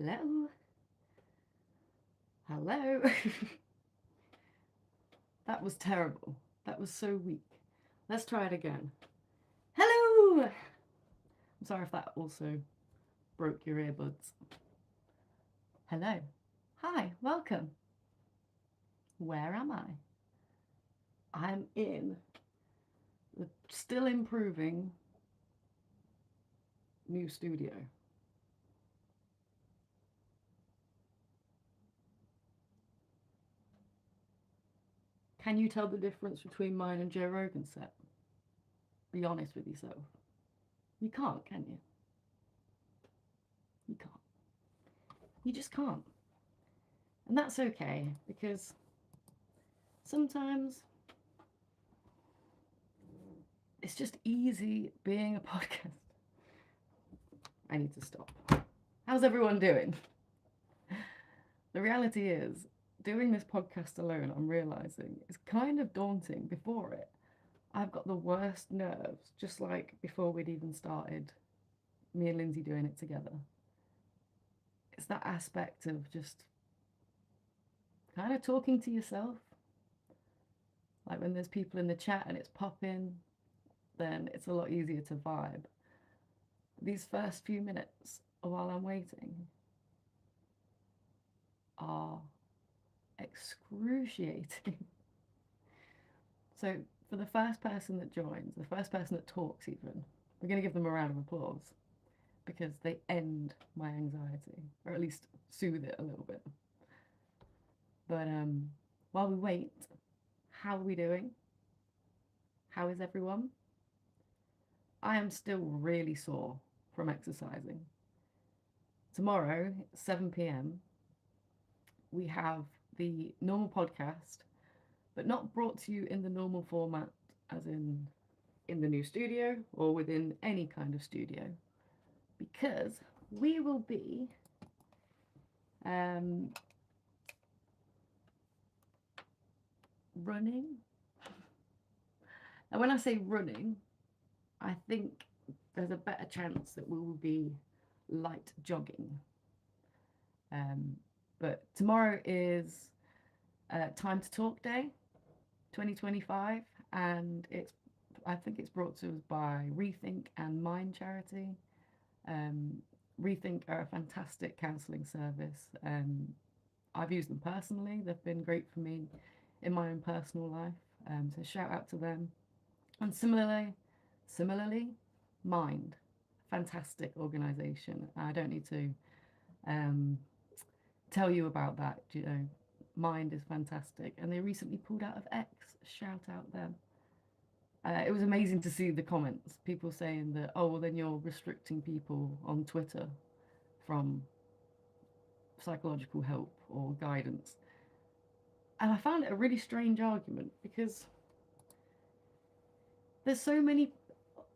Hello? Hello? That was terrible. That was so weak. Let's try it again. Hello! I'm sorry if that also broke your earbuds. Hello. Hi, welcome. Where am I? I'm in the still improving new studio. Can you tell the difference between mine and Joe Rogan's set? Be honest with yourself. You can't, can you? You can't. You just can't. And that's okay because sometimes it's just easy being a podcast. I need to stop. How's everyone doing? The reality is, doing this podcast alone, I'm realizing, is kind of daunting. Before it, I've got the worst nerves, just like before we'd even started, me and Lindsay doing it together. It's that aspect of just kind of talking to yourself. Like when there's people in the chat and it's popping, then it's a lot easier to vibe. These first few minutes while I'm waiting are excruciating. So for the first person that joins, the first person that talks even, we're going to give them a round of applause because they end my anxiety, or at least soothe it a little bit. But while we wait, how are we doing? How is everyone? I am still really sore from exercising. Tomorrow, 7 p.m., we have the normal podcast, but not brought to you in the normal format, as in the new studio or within any kind of studio, because we will be running. And when I say running, I think there's a better chance that we will be light jogging. But tomorrow is Time to Talk Day 2025, and I think it's brought to us by Rethink and Mind Charity. Rethink are a fantastic counselling service. I've used them personally. They've been great for me in my own personal life. So shout out to them. And similarly, Mind, fantastic organisation. I don't need to tell you about that. You know, Mind is fantastic, and they recently pulled out of X. Shout out them. It was amazing to see the comments. People saying that, oh, well, then you're restricting people on Twitter from psychological help or guidance. And I found it a really strange argument because there's so many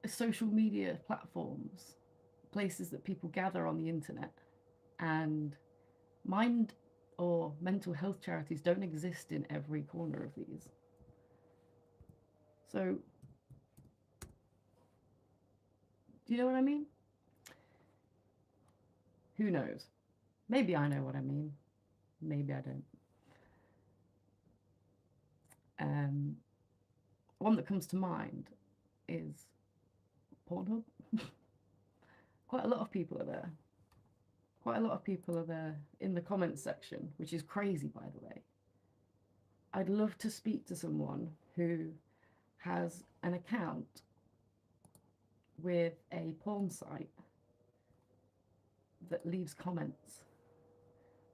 social media platforms, places that people gather on the internet, and mind or mental health charities don't exist in every corner of these. So, do you know what I mean? Who knows? Maybe I know what I mean. Maybe I don't. One that comes to mind is Pornhub. Quite a lot of people are there. Quite a lot of people are there in the comments section, which is crazy, by the way. I'd love to speak to someone who has an account with a porn site that leaves comments.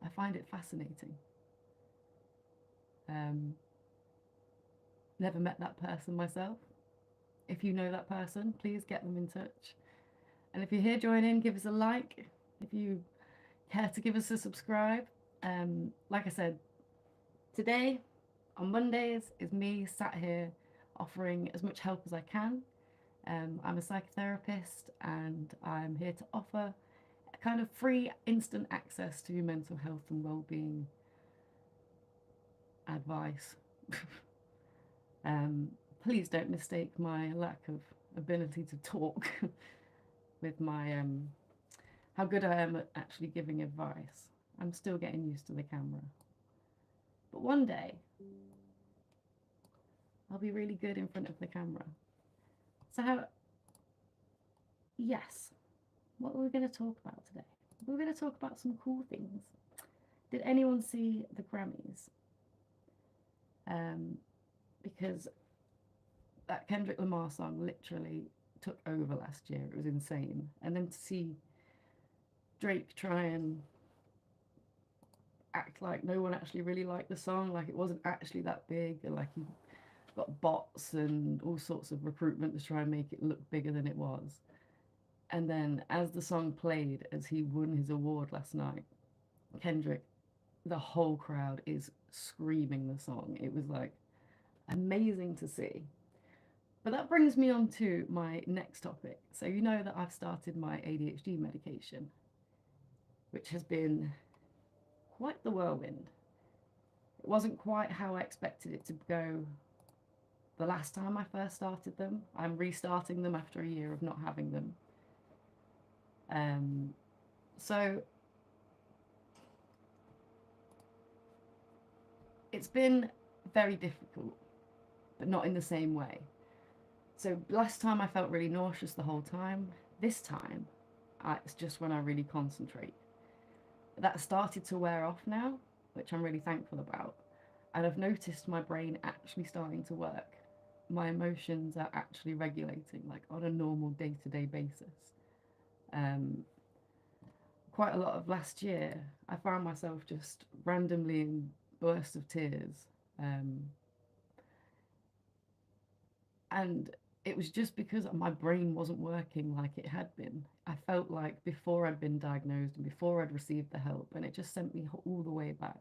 I find it fascinating. Never met that person myself. If you know that person, please get them in touch. And if you're here joining, give us a like. If you care to give us a subscribe. Like I said, today on Mondays is me sat here offering as much help as I can. I'm a psychotherapist and I'm here to offer a kind of free, instant access to mental health and well-being advice. Please don't mistake my lack of ability to talk with my how good I am at actually giving advice. I'm still getting used to the camera. But one day, I'll be really good in front of the camera. So, yes, what are we going to talk about today? We're going to talk about some cool things. Did anyone see the Grammys? Because that Kendrick Lamar song literally took over last year. It was insane. And then to see Drake try and act like no one actually really liked the song, like it wasn't actually that big, and like he got bots and all sorts of recruitment to try and make it look bigger than it was. And then as the song played, as he won his award last night, Kendrick, the whole crowd is screaming the song. It was like amazing to see. But that brings me on to my next topic. So you know that I've started my ADHD medication, which has been quite the whirlwind. It wasn't quite how I expected it to go the last time I first started them. I'm restarting them after a year of not having them. So it's been very difficult, but not in the same way. So last time I felt really nauseous the whole time. This time, it's just when I really concentrate. That started to wear off now, which I'm really thankful about. And I've noticed my brain actually starting to work. My emotions are actually regulating, like on a normal day-to-day basis. Quite a lot of last year, I found myself just randomly in bursts of tears. And it was just because my brain wasn't working like it had been. I felt like before I'd been diagnosed and before I'd received the help, and it just sent me all the way back.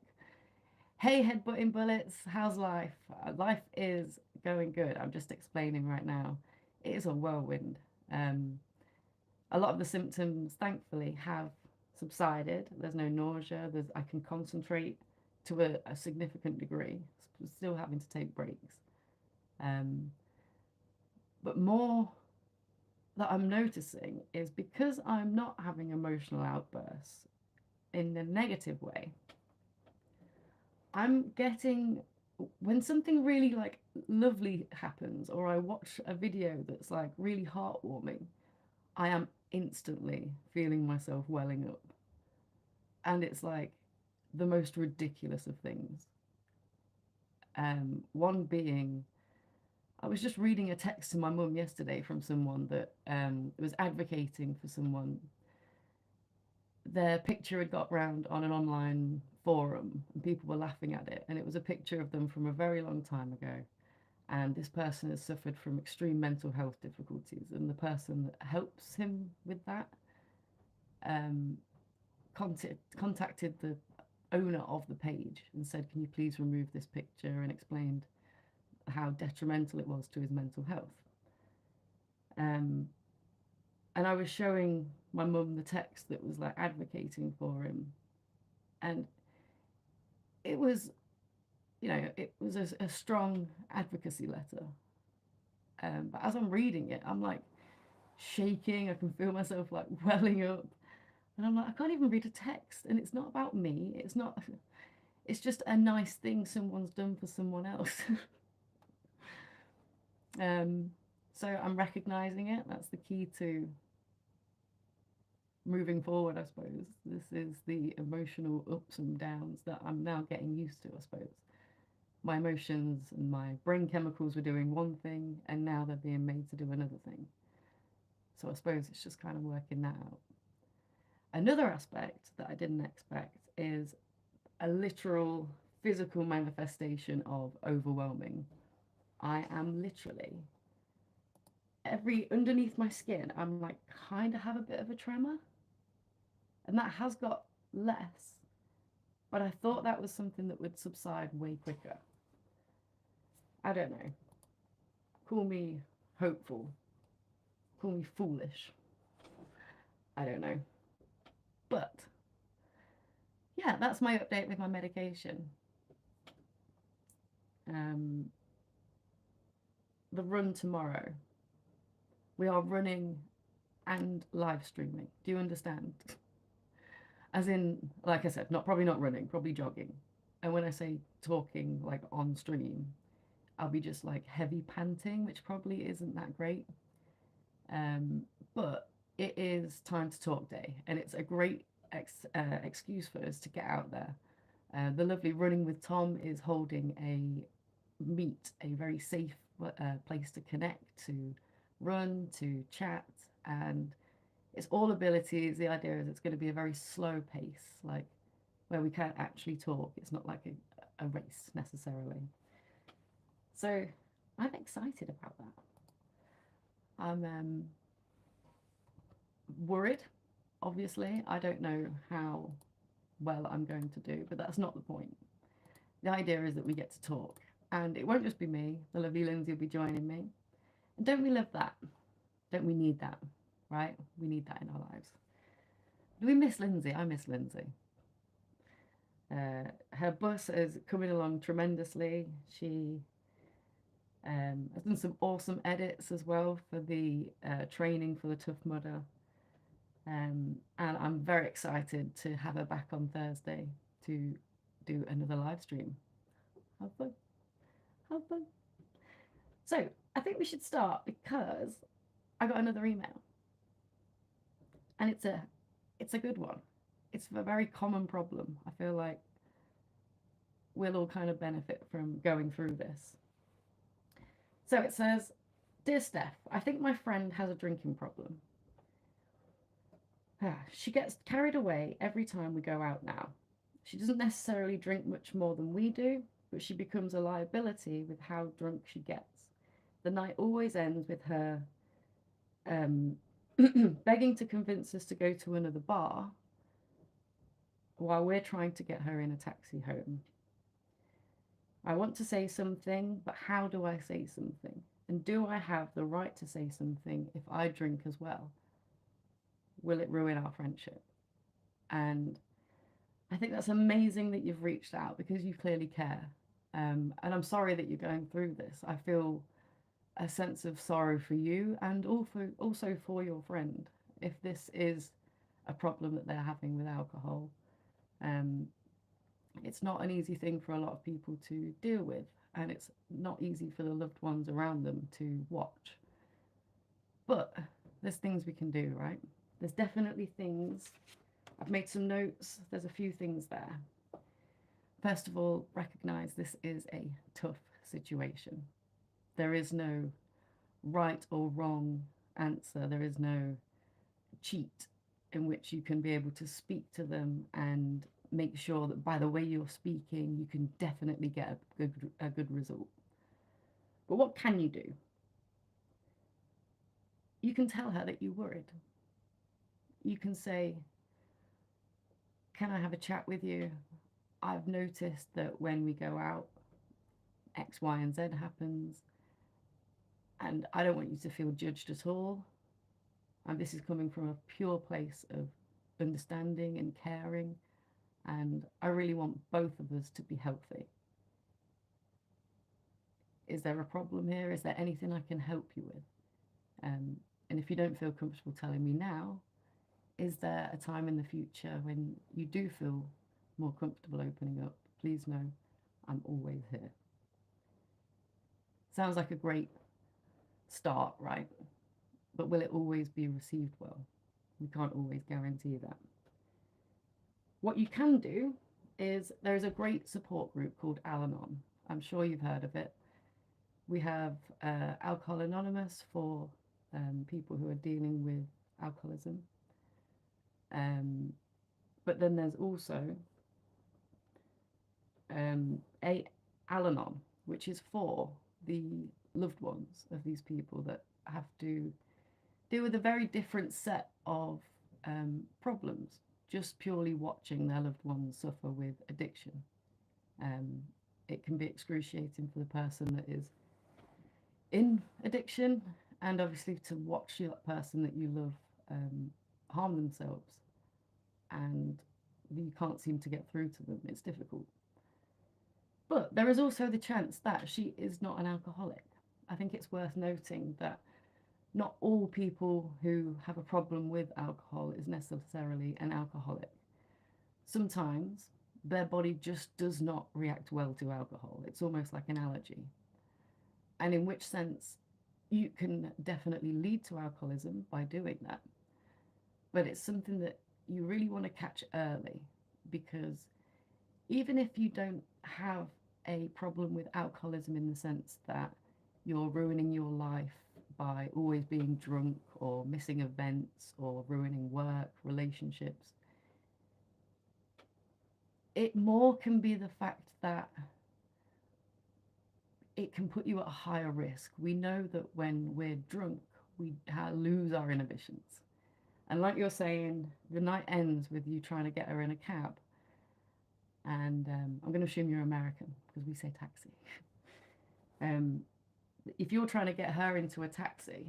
Hey, headbutting bullets, how's life? Life is going good. I'm just explaining right now. It is a whirlwind. A lot of the symptoms, thankfully, have subsided. There's no nausea. I can concentrate to a significant degree. Still having to take breaks. But more that I'm noticing is because I'm not having emotional outbursts in a negative way, I'm getting, when something really like lovely happens, or I watch a video that's like really heartwarming, I am instantly feeling myself welling up. And it's like the most ridiculous of things. One being, I was just reading a text to my mum yesterday from someone that was advocating for someone. Their picture had got round on an online forum and people were laughing at it. And it was a picture of them from a very long time ago. And this person has suffered from extreme mental health difficulties. And the person that helps him with that contacted the owner of the page and said, can you please remove this picture, and explained how detrimental it was to his mental health. And I was showing my mum the text that was like advocating for him, and it was, it was a strong advocacy letter. But as I'm reading it, I'm like shaking. I can feel myself like welling up, and I'm like, I can't even read a text, and it's not about me. It's not. It's just a nice thing someone's done for someone else. So I'm recognizing it. That's the key to moving forward, I suppose. This is the emotional ups and downs that I'm now getting used to, I suppose. My emotions and my brain chemicals were doing one thing, and now they're being made to do another thing. So I suppose it's just kind of working that out. Another aspect that I didn't expect is a literal physical manifestation of overwhelming. I am literally underneath my skin, I'm like kind of have a bit of a tremor, and that has got less, but I thought that was something that would subside way quicker. I don't know. Call me hopeful. Call me foolish. I don't know. But yeah, that's my update with my medication. The run tomorrow. We are running and live streaming. Do you understand? As in, like I said, probably not running, probably jogging. And when I say talking like on stream, I'll be just like heavy panting, which probably isn't that great. But it is time to talk day, and it's a great excuse for us to get out there. The lovely Running with Tom is holding a meet, a very safe place to connect, to run, to chat, and it's all abilities. The idea is it's going to be a very slow pace, like where we can't actually talk. It's not like a race necessarily. So I'm excited about that. I'm worried, obviously. I don't know how well I'm going to do, but that's not the point. The idea is that we get to talk. And it won't just be me, the lovely Lindsay will be joining me. And don't we love that? Don't we need that? Right? We need that in our lives. Do we miss Lindsay? I miss Lindsay. Her bus is coming along tremendously. She has done some awesome edits as well for the training for the Tough Mudder. And I'm very excited to have her back on Thursday to do another live stream. Have fun. Have fun. So I think we should start because I got another email. And it's a good one. It's a very common problem. I feel like we'll all kind of benefit from going through this. So it says, "Dear Steph, I think my friend has a drinking problem. She gets carried away every time we go out now. She doesn't necessarily drink much more than we do, but she becomes a liability with how drunk she gets. The night always ends with her begging to convince us to go to another bar while we're trying to get her in a taxi home. I want to say something, but how do I say something? And do I have the right to say something if I drink as well? Will it ruin our friendship?" And I think that's amazing that you've reached out because you clearly care. And I'm sorry that you're going through this. I feel a sense of sorrow for you and also for your friend if this is a problem that they're having with alcohol. Um, it's not an easy thing for a lot of people to deal with, and it's not easy for the loved ones around them to watch. But there's things we can do, right? There's definitely things. I've made some notes. There's a few things there. First of all, recognize this is a tough situation. There is no right or wrong answer. There is no cheat in which you can be able to speak to them and make sure that by the way you're speaking, you can definitely get a good result. But what can you do? You can tell her that you're worried. You can say, "Can I have a chat with you? I've noticed that when we go out, X, Y, and Z happens, and I don't want you to feel judged at all. And this is coming from a pure place of understanding and caring, and I really want both of us to be healthy. Is there a problem here? Is there anything I can help you with? And if you don't feel comfortable telling me now, is there a time in the future when you do feel more comfortable opening up? Please know I'm always here." Sounds like a great start, right? But will it always be received well? We can't always guarantee that. What you can do is there's a great support group called Al Anon. I'm sure you've heard of it. We have Alcohol Anonymous for people who are dealing with alcoholism. But then there's also a Al-Anon, which is for the loved ones of these people that have to deal with a very different set of problems, just purely watching their loved ones suffer with addiction. It can be excruciating for the person that is in addiction, and obviously to watch that person that you love harm themselves, and you can't seem to get through to them. It's difficult. But there is also the chance that she is not an alcoholic. I think it's worth noting that not all people who have a problem with alcohol is necessarily an alcoholic. sometimes their body just does not react well to alcohol. It's almost like an allergy. And in which sense, you can definitely lead to alcoholism by doing that. But it's something that you really want to catch early, because even if you don't have a problem with alcoholism in the sense that you're ruining your life by always being drunk or missing events or ruining work, relationships, it more can be the fact that it can put you at a higher risk. We know that when we're drunk, we lose our inhibitions. And like you're saying, the night ends with you trying to get her in a cab. And I'm going to assume you're American because we say taxi. If you're trying to get her into a taxi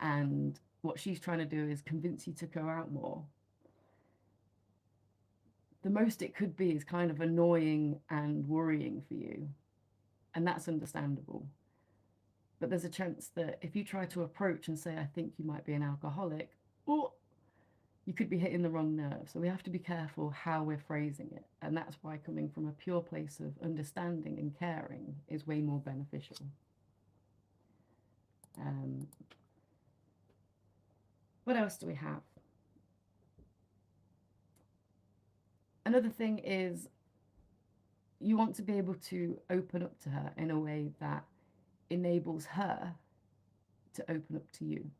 and what she's trying to do is convince you to go out more, the most it could be is kind of annoying and worrying for you. And that's understandable. But there's a chance that if you try to approach and say, I think you might be an alcoholic, or you could be hitting the wrong nerve. So we have to be careful how we're phrasing it. And that's why coming from a pure place of understanding and caring is way more beneficial. What else do we have? Another thing is you want to be able to open up to her in a way that enables her to open up to you.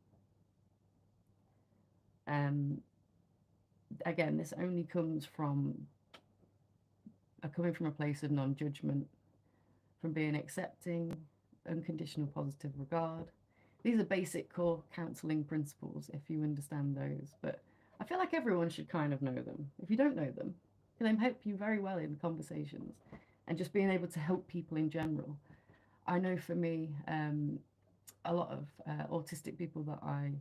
Again, this only comes from coming from a place of non-judgment, from being accepting, unconditional positive regard. These are basic core counselling principles if you understand those, but I feel like everyone should kind of know them. If you don't know them, they help you very well in conversations and just being able to help people in general. I know for me, a lot of autistic people that I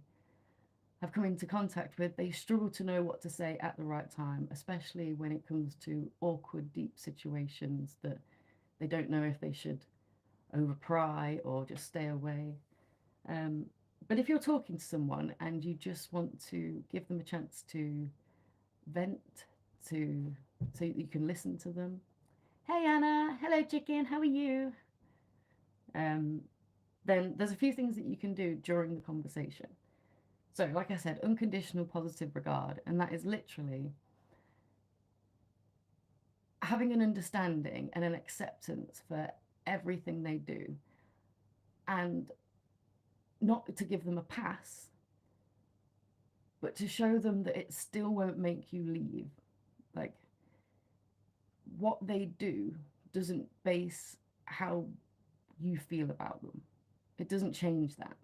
have come into contact with, they struggle to know what to say at the right time, especially when it comes to awkward, deep situations that they don't know if they should over-pry or just stay away. But if you're talking to someone and you just want to give them a chance to vent, so you can listen to them. Hey Anna, hello chicken, how are you? Then there's a few things that you can do during the conversation. So, like I said, unconditional positive regard, and that is literally having an understanding and an acceptance for everything they do, and not to give them a pass, but to show them that it still won't make you leave. Like, what they do doesn't base how you feel about them. It doesn't change that.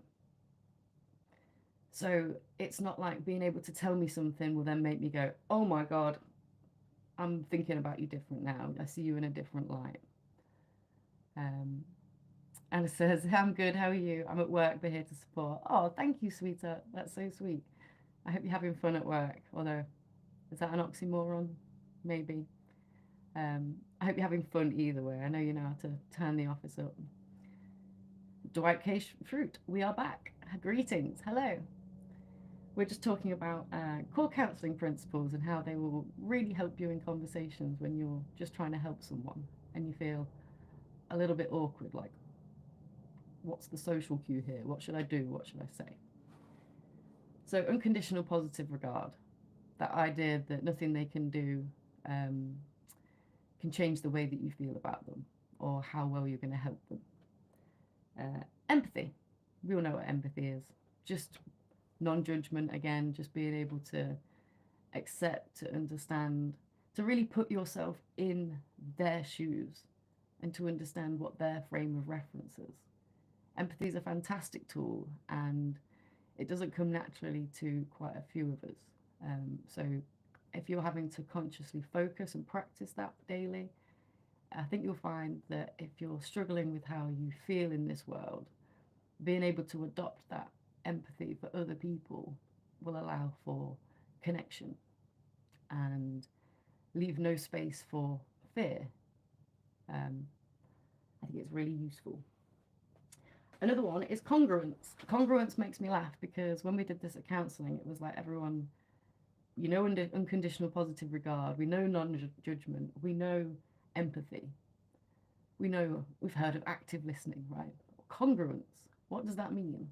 So it's not like being able to tell me something will then make me go, oh my God, I'm thinking about you different now. I see you in a different light. Anna says, I'm good, how are you? I'm at work, but here to support. Oh, thank you, sweetheart. That's so sweet. I hope you're having fun at work. Although, is that an oxymoron? Maybe. I hope you're having fun either way. I know you know how to turn the office up. Dwight K. Fruit, we are back. Greetings. Hello. We're just talking about core counselling principles and how they will really help you in conversations when you're just trying to help someone and you feel a little bit awkward, like, what's the social cue here? What should I do? What should I say? So unconditional positive regard, that idea that nothing they can do can change the way that you feel about them or how well you're going to help them. Empathy. We all know what empathy is. Just non-judgment, again, just being able to accept, to understand, to really put yourself in their shoes and to understand what their frame of reference is. Empathy is a fantastic tool and it doesn't come naturally to quite a few of us. So if you're having to consciously focus and practice that daily, I think you'll find that if you're struggling with how you feel in this world, being able to adopt that empathy for other people will allow for connection and leave no space for fear. I think it's really useful. Another one is congruence. Congruence makes me laugh because when we did this at counselling, it was like everyone You know, unconditional positive regard. We know non-judgment. We know empathy. We know, we've heard of active listening, right? Congruence. What does that mean?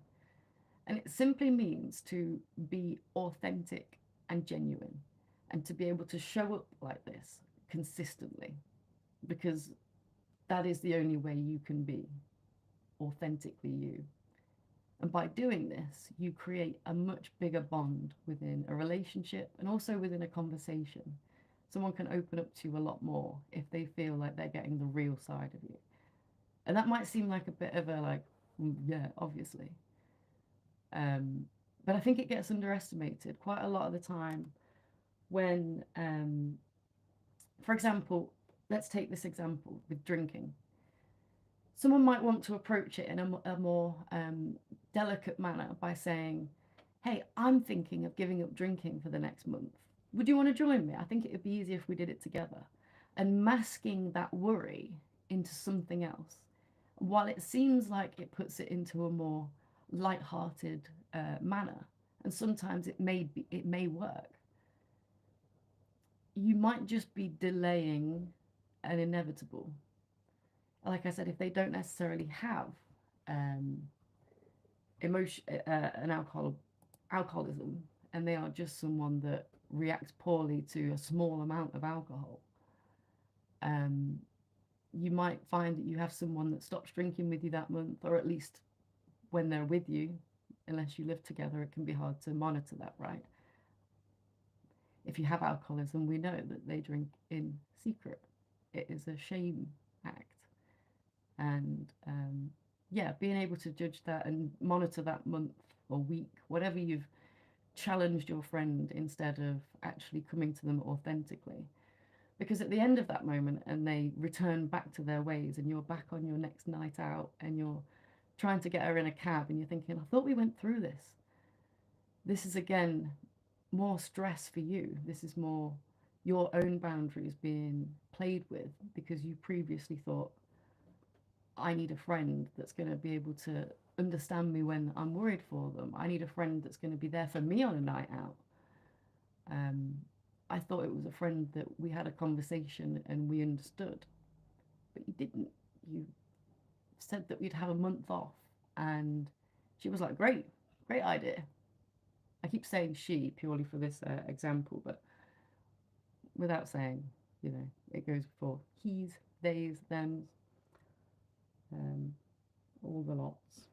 And it simply means to be authentic and genuine, and to be able to show up like this consistently, because that is the only way you can be authentically you. And by doing this, you create a much bigger bond within a relationship and also within a conversation. Someone can open up to you a lot more if they feel like they're getting the real side of you. And that might seem like a bit of a like, yeah, obviously. Um, but I think it gets underestimated quite a lot of the time when, for example, let's take this example with drinking. Someone might want to approach it in a more delicate manner by saying, hey, I'm thinking of giving up drinking for the next month. Would you want to join me? I think it would be easier if we did it together. And masking that worry into something else. While it seems like it puts it into a more light-hearted manner, and sometimes it may work, you might just be delaying an inevitable. Like I said, if they don't necessarily have um, emotion, an alcoholism, and they are just someone that reacts poorly to a small amount of alcohol, um, you might find that you have someone that stops drinking with you that month, or at least when they're with you. Unless you live together, it can be hard to monitor that, right? If you have alcoholism, we know that they drink in secret. It is a shame act. And yeah, being able to judge that and monitor that month or week, whatever you've challenged your friend, instead of actually coming to them authentically. Because at the end of that moment, and they return back to their ways, and you're back on your next night out, and you're trying to get her in a cab, and you're thinking, I thought we went through this. This is again more stress for you. This is more your own boundaries being played with because you previously thought, I need a friend that's going to be able to understand me when I'm worried for them. I need a friend that's going to be there for me on a night out. Um, I thought it was a friend that we had a conversation and we understood, but you didn't. You said that we'd have a month off, and she was like, great, great idea. I keep saying she purely for this example, but without saying, it goes before he's, theys, thems, um, all the lots.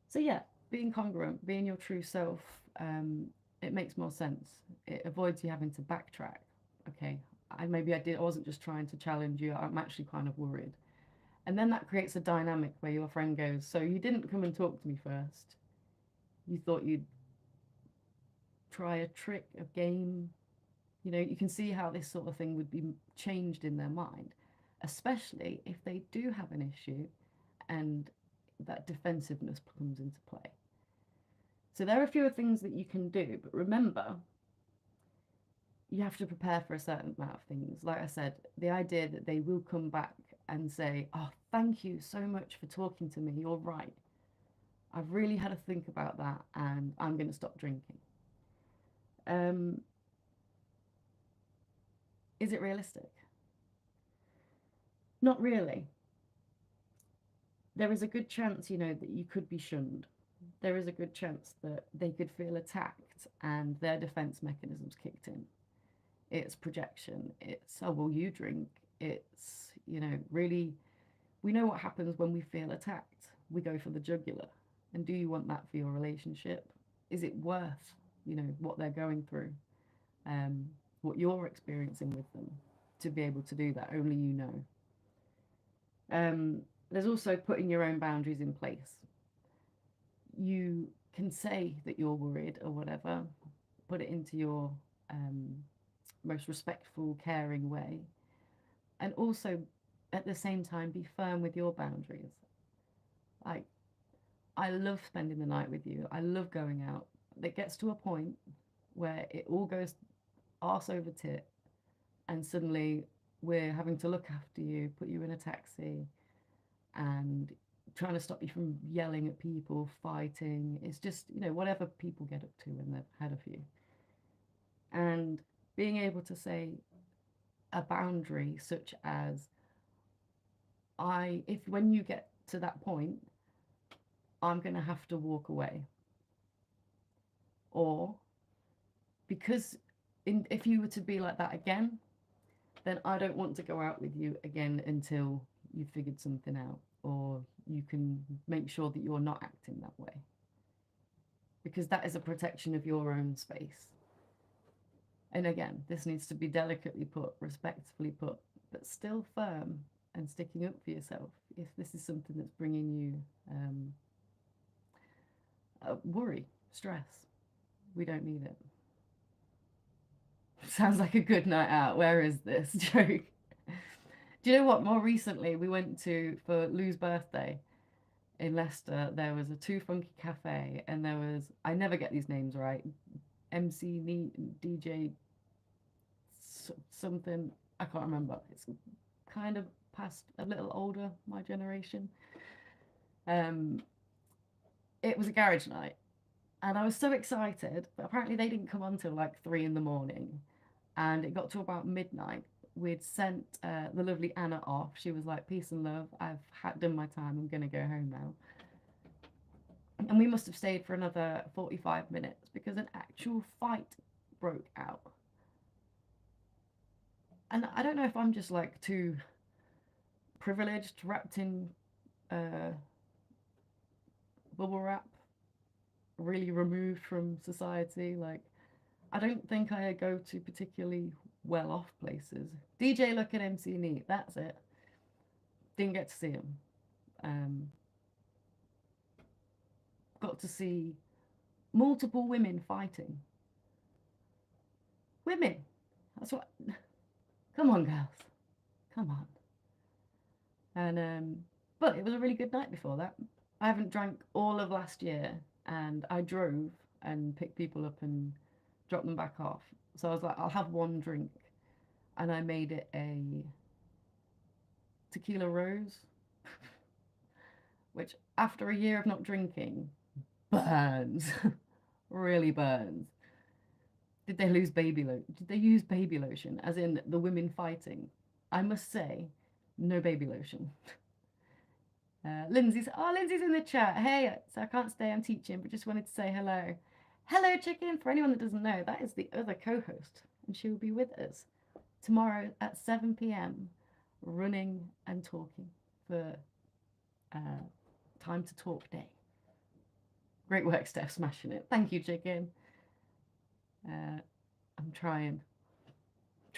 So yeah, being congruent, being your true self, it makes more sense. It avoids you having to backtrack. Okay, I wasn't just trying to challenge you. I'm actually kind of worried. And then that creates a dynamic where your friend goes, so you didn't come and talk to me first. You thought you'd try a trick, a game. You can see how this sort of thing would be changed in their mind, especially if they do have an issue and that defensiveness comes into play. So there are fewer things that you can do, but remember, you have to prepare for a certain amount of things. Like I said, the idea that they will come back and say, oh, thank you so much for talking to me. You're right. I've really had to think about that, and I'm going to stop drinking. Is it realistic? Not really. There is a good chance, that you could be shunned. There is a good chance that they could feel attacked and their defense mechanisms kicked in. It's projection. It's, oh, well, you drink. It's, really, we know what happens when we feel attacked. We go for the jugular. And do you want that for your relationship? Is it worth, what they're going through, what you're experiencing with them, to be able to do that? Only you know. There's also putting your own boundaries in place. You can say that you're worried or whatever, put it into your most respectful, caring way, and also at the same time be firm with your boundaries. Like, I love spending the night with you. I love going out. It gets to a point where it all goes arse over tit, and suddenly we're having to look after you, put you in a taxi, and trying to stop you from yelling at people, fighting. It's just, whatever people get up to when they've had a few. And being able to say a boundary such as, if when you get to that point, I'm going to have to walk away. Or because if you were to be like that again, then I don't want to go out with you again until you've figured something out, or you can make sure that you're not acting that way. Because that is a protection of your own space. And again, this needs to be delicately put, respectfully put, but still firm and sticking up for yourself if this is something that's bringing you worry, stress. We don't need it. Sounds like a good night out. Where is this joke? Do you know what? More recently, we went for Lou's birthday in Leicester. There was a Too Funky Cafe, and there was, I never get these names right, MC, DJ, something, I can't remember. It's kind of past a little older, my generation. It was a garage night, and I was so excited, but apparently they didn't come on till like 3 in the morning, and it got to about midnight. We'd sent the lovely Anna off. She was like, peace and love, I've done my time, I'm gonna go home now. And we must have stayed for another 45 minutes because an actual fight broke out. And I don't know if I'm just like too privileged, wrapped in bubble wrap, really removed from society. Like, I don't think I go to particularly well off places. DJ Look and MC Neat, that's it. Didn't get to see him. Got to see multiple women fighting. Women. That's what. Come on, girls. Come on. And but it was a really good night before that. I haven't drank all of last year, and I drove and picked people up and dropped them back off. So I was like, I'll have one drink, and I made it a tequila rose, which after a year of not drinking, burns, really burns. Did they use baby lotion? As in the women fighting? I must say, no baby lotion. Lindsay's in the chat. Hey, so I can't stay, I'm teaching, but just wanted to say hello. Hello, chicken. For anyone that doesn't know, that is the other co-host, and she will be with us tomorrow at 7 p.m. running and talking for Time to Talk Day. Great work, Steph, smashing it. Thank you, chicken. I'm trying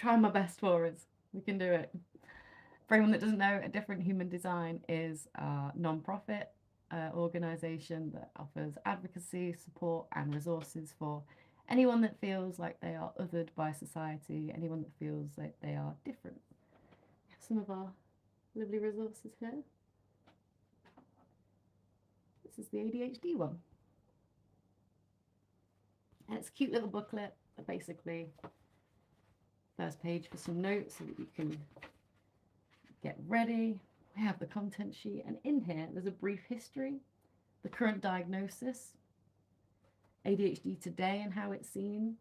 my best for us. We can do it. For anyone that doesn't know, A Different Human Design is a non-profit organisation that offers advocacy, support and resources for anyone that feels like they are othered by society, anyone that feels like they are different. We have some of our lovely resources here. This is the ADHD one. And it's a cute little booklet, but basically first page for some notes so that you can get ready. We have the content sheet, and in here there's a brief history, the current diagnosis, ADHD today and how it's seen,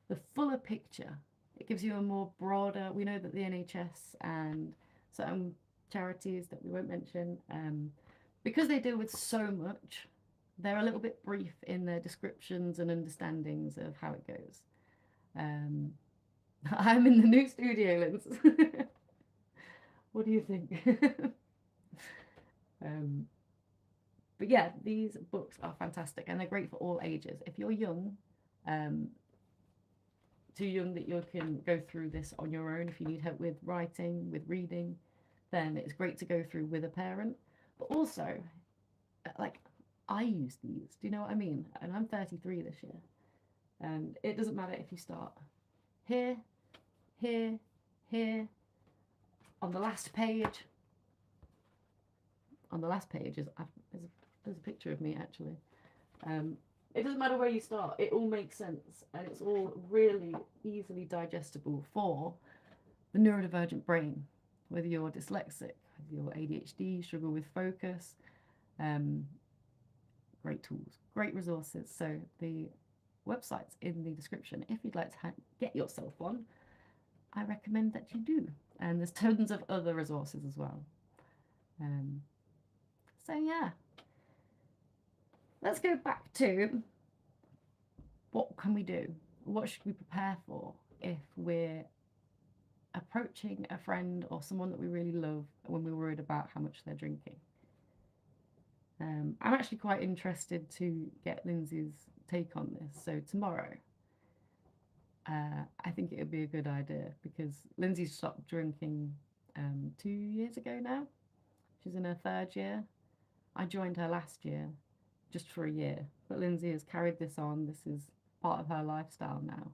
the fuller picture. It gives you a more broader, we know that the NHS and certain charities that we won't mention, because they deal with so much, they're a little bit brief in their descriptions and understandings of how it goes. I'm in the new studio, Linz. What do you think? But yeah, these books are fantastic, and they're great for all ages. If you're young, too young that you can go through this on your own, if you need help with writing, with reading, then it's great to go through with a parent. But also, like, I use these, do you know what I mean? And I'm 33 this year, and it doesn't matter if you start here, here, here. On the last page is there's a picture of me actually. It doesn't matter where you start, it all makes sense, and it's all really easily digestible for the neurodivergent brain, whether you're dyslexic, whether you're ADHD, struggle with focus. Great tools, great resources. So the websites in the description if you'd like to get yourself one. I recommend that you do. And there's tons of other resources as well. So yeah, let's go back to what can we do? What should we prepare for if we're approaching a friend or someone that we really love when we're worried about how much they're drinking? I'm actually quite interested to get Lindsay's take on this. So tomorrow, I think it would be a good idea because Lindsay stopped drinking 2 years ago now. She's in her third year. I joined her last year just for a year, but Lindsay has carried this on. This is part of her lifestyle now,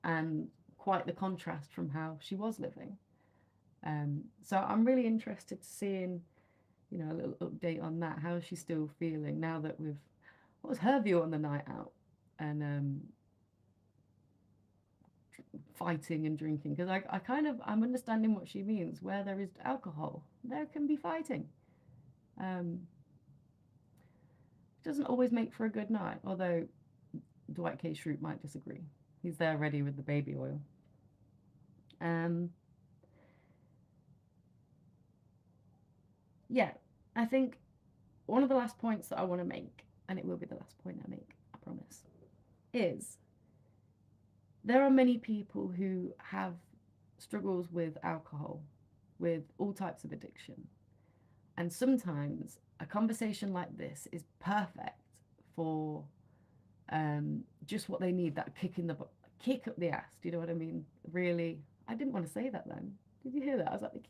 and quite the contrast from how she was living. So I'm really interested to seeing, a little update on that. How is she still feeling now that we've? What was her view on the night out and fighting and drinking? Because I'm understanding what she means. Where there is alcohol, there can be fighting. Doesn't always make for a good night, although Dwight K. Schrute might disagree. He's there ready with the baby oil. Yeah, I think one of the last points that I want to make, and it will be the last point I make, I promise, is there are many people who have struggles with alcohol, with all types of addiction. And sometimes a conversation like this is perfect for just what they need, that kick up the ass. Do you know what I mean? Really, I didn't want to say that then. Did you hear that? I was like,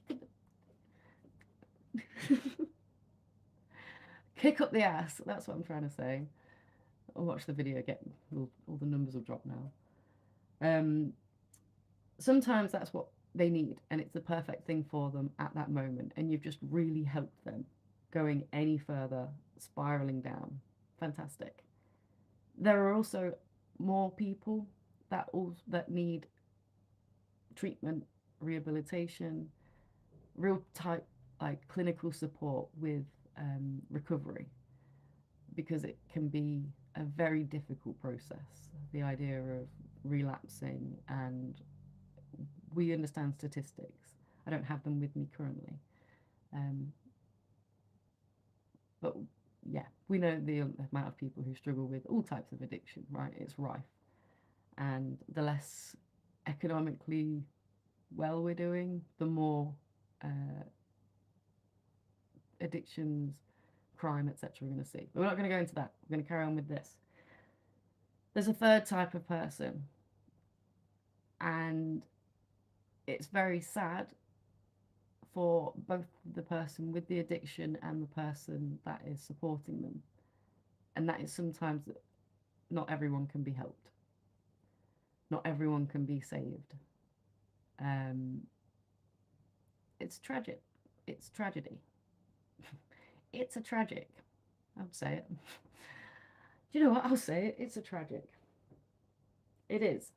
kick up the ass. That's what I'm trying to say. I'll watch the video again. All the numbers will drop now. Sometimes that's what they need, and it's the perfect thing for them at that moment, and you've just really helped them going any further, spiraling down. Fantastic. There are also more people that need treatment, rehabilitation, real type like clinical support with recovery, because it can be a very difficult process. The idea of relapsing, and we understand statistics. I don't have them with me currently, but yeah, we know the amount of people who struggle with all types of addiction, right? It's rife, and the less economically well we're doing, the more addictions, crime, etc. we're going to see. But we're not going to go into that. We're going to carry on with this. There's a third type of person, and it's very sad for both the person with the addiction and the person that is supporting them. And that is sometimes that not everyone can be helped. Not everyone can be saved. It's tragic. It's tragedy. It's a tragic. I would say it. Do you know what? I'll say it. It's a tragic. It is.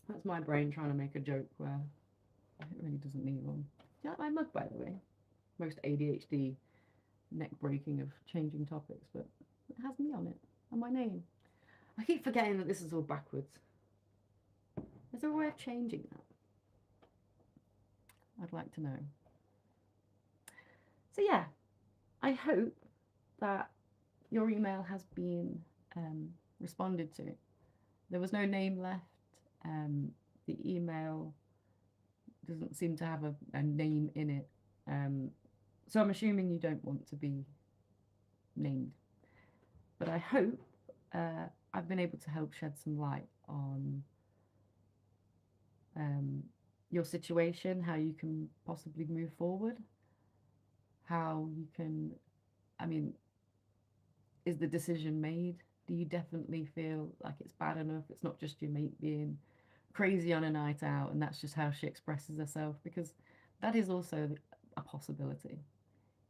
That's my brain trying to make a joke where it really doesn't need one. Do you like my mug, by the way? Most ADHD neck breaking of changing topics, but it has me on it and my name. I keep forgetting that this is all backwards. Is there a way of changing that? I'd like to know. So yeah, I hope that your email has been responded to. There was no name left. The email doesn't seem to have a name in it. So I'm assuming you don't want to be named. But I hope I've been able to help shed some light on your situation, how you can possibly move forward, how you can, is the decision made? Do you definitely feel like it's bad enough? It's not just your mate being crazy on a night out and that's just how she expresses herself, because that is also a possibility.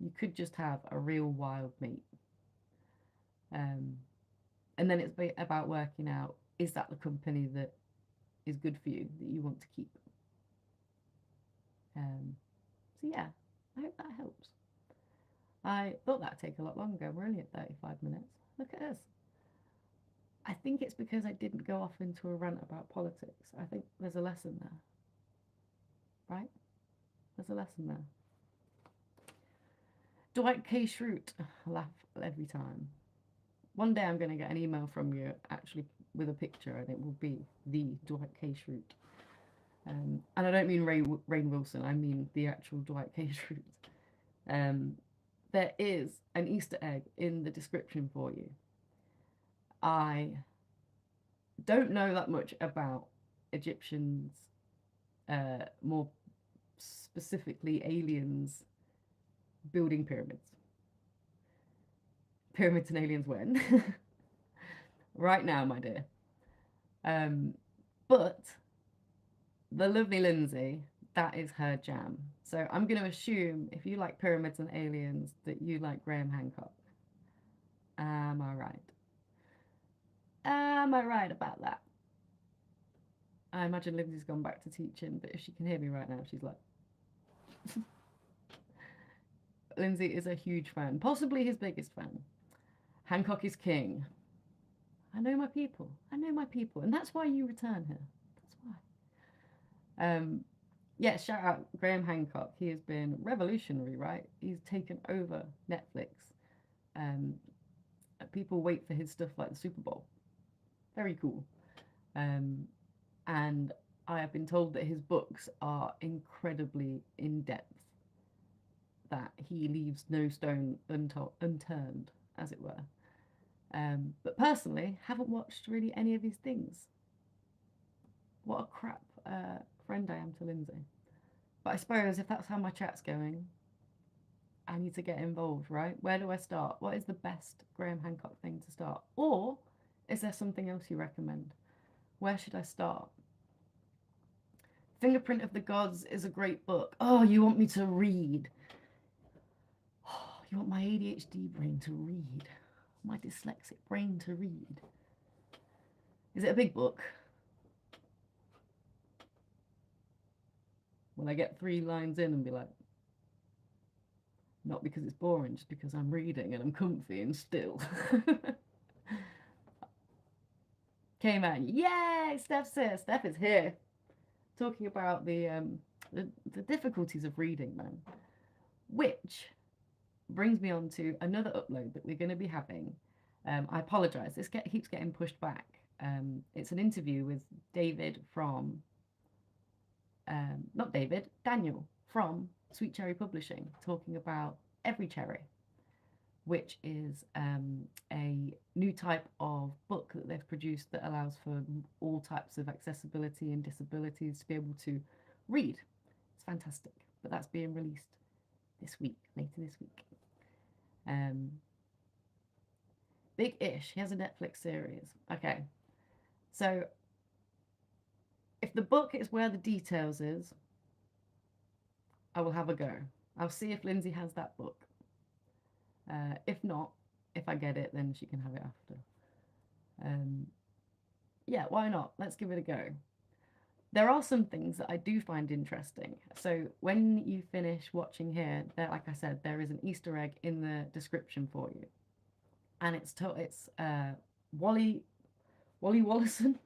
You could just have a real wild mate. And then it's about working out, is that the company that is good for you, that you want to keep? So yeah, I hope that helps. I thought that'd take a lot longer. We're only at 35 minutes. Look at us. I think it's because I didn't go off into a rant about politics. I think there's a lesson there. Right? There's a lesson there. Dwight K. Schrute. I laugh every time. One day I'm going to get an email from you actually with a picture, and it will be the Dwight K. Schrute. And I don't mean Rainn Wilson, I mean the actual Dwight K. Schrute. There is an Easter egg in the description for you. I don't know that much about Egyptians, more specifically aliens building pyramids. Pyramids and aliens when? Right now, my dear. But the lovely Lindsay, that is her jam. So I'm going to assume if you like pyramids and aliens that you like Graham Hancock. Am I right? Am I right about that? I imagine Lindsay's gone back to teaching, but if she can hear me right now, she's like... Lindsay is a huge fan, possibly his biggest fan. Hancock is king. I know my people. I know my people. And that's why you return here. That's why. Yeah, shout out Graham Hancock. He has been revolutionary, right? He's taken over Netflix. People wait for his stuff like the Super Bowl. Very cool. And I have been told that his books are incredibly in-depth, that he leaves no stone unturned, as it were. But personally, haven't watched really any of his things. What a crap friend I am to Lindsay. But I suppose if that's how my chat's going, I need to get involved, right? Where do I start? What is the best Graham Hancock thing to start? Or is there something else you recommend? Where should I start? Fingerprint of the Gods is a great book. Oh, you want me to read? Oh, you want my ADHD brain to read? My dyslexic brain to read? Is it a big book? Will I get 3 lines in and be like, not because it's boring, just because I'm reading and I'm comfy and still? Okay, man. Yay! Steph's here. Steph is here. Talking about the difficulties of reading, man. Which brings me on to another upload that we're going to be having. I apologise. This keeps getting pushed back. It's an interview with David from... not David, Daniel from Sweet Cherry Publishing, talking about Every Cherry, which is a new type of book that they've produced that allows for all types of accessibility and disabilities to be able to read. It's fantastic, but that's being released this week, later this week. Big Ish, he has a Netflix series. Okay, so if the book is where the details is, I will have a go. I'll see if Lindsay has that book. If not, if I get it, then she can have it after. Yeah, why not? Let's give it a go. There are some things that I do find interesting. So when you finish watching here, there, like I said, there is an Easter egg in the description for you, and it's Wally Wallison,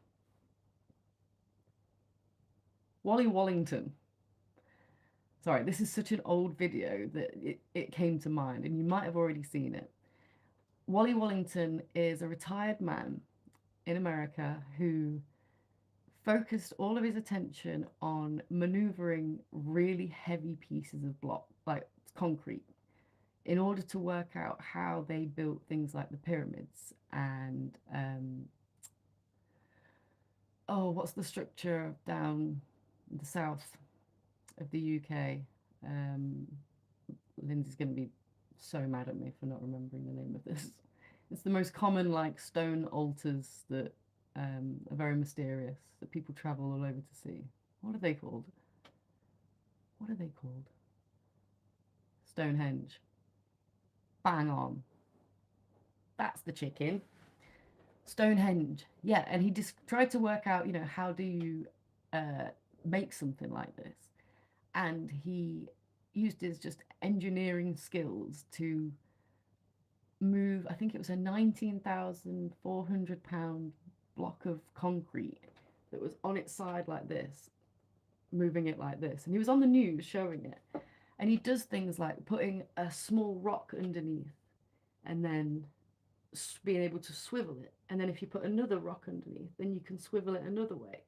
Wally Wallington. Sorry, this is such an old video that it came to mind, and you might have already seen it. Wally Wallington is a retired man in America who focused all of his attention on maneuvering really heavy pieces of block, like concrete, in order to work out how they built things like the pyramids and what's the structure down in the south of the UK? Lindsay's going to be so mad at me for not remembering the name of this. It's the most common like stone altars that are very mysterious, that people travel all over to see. What are they called? What are they called? Stonehenge. Bang on. That's the chicken. Stonehenge. Yeah, and he just tried to work out, how do you make something like this? And he, used his just engineering skills to move, I think it was a 19,400 pound block of concrete that was on its side like this, moving it like this. And he was on the news showing it. And he does things like putting a small rock underneath and then being able to swivel it. And then if you put another rock underneath, then you can swivel it another way.